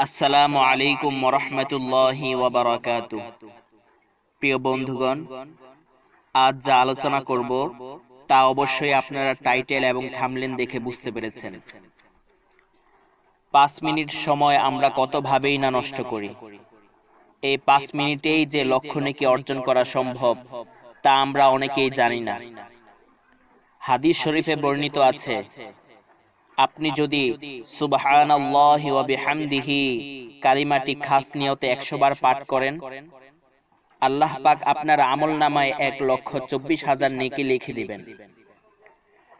আসসালামু আলাইকুম ওয়া রাহমাতুল্লাহি ওয়া বারাকাতুহু। প্রিয় বন্ধুগণ, আজ যা আলোচনা করব তা অবশ্যই আপনারা টাইটেল এবং থাম্বনেল দেখে বুঝতে পেরেছেন। 5 মিনিট সময় আমরা কতভাবেই না নষ্ট করি। এই 5 মিনিটেই যে লক্ষ্য নেকি অর্জন করা সম্ভব তা আমরা অনেকেই জানি না। হাদিস শরীফে বর্ণিত আছে, আপনি যদি সুবহানাল্লাহি ওয়া বিহামদিহি কালিমাটি খাস নিয়তে 100 বার পাঠ করেন, আল্লাহ পাক আপনার আমলনামায় 1,24,000 নেকি লিখে দিবেন।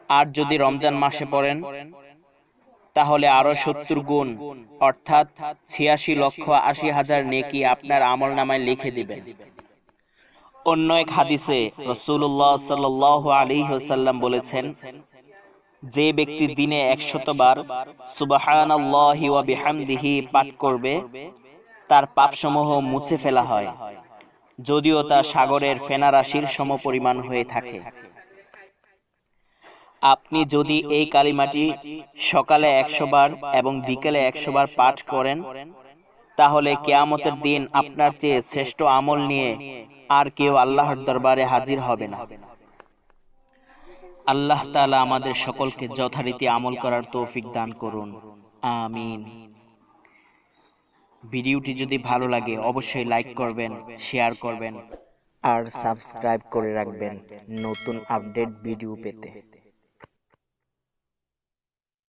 আর যদি রমজান মাসে পড়েন তাহলে আরো 70 গুণ অর্থাৎ 86,80,000 নেকি আপনার আমলনামায় লিখে দিবেন। অন্য এক হাদিসে রাসূলুল্লাহ সাল্লাল্লাহু আলাইহি ওয়াসাল্লাম বলেছেন, যে ব্যক্তি দিনে 100 বার সুবহানাল্লাহি ওয়া বিহামদিহি পাঠ করবে তার পাপসমূহ মুছে ফেলা হয়, যদিও তা সাগরের ফেনা রাশির সমপরিমাণ হয়ে থাকে। আপনি যদি এই কালিমাটি সকালে 100 বার এবং বিকেলে 100 বার পাঠ করেন তাহলে কিয়ামতের দিন আপনার চেয়ে শ্রেষ্ঠ আমল নিয়ে আর কেউ আল্লাহর দরবারে হাজির হবে না। আল্লাহ তাআলা আমাদের সকলকে যথারীতি আমল করার তৌফিক দান করুন, আমিন। ভিডিওটি যদি ভালো লাগে অবশ্যই লাইক করবেন, শেয়ার করবেন আর সাবস্ক্রাইব করে রাখবেন নতুন আপডেট ভিডিও পেতে।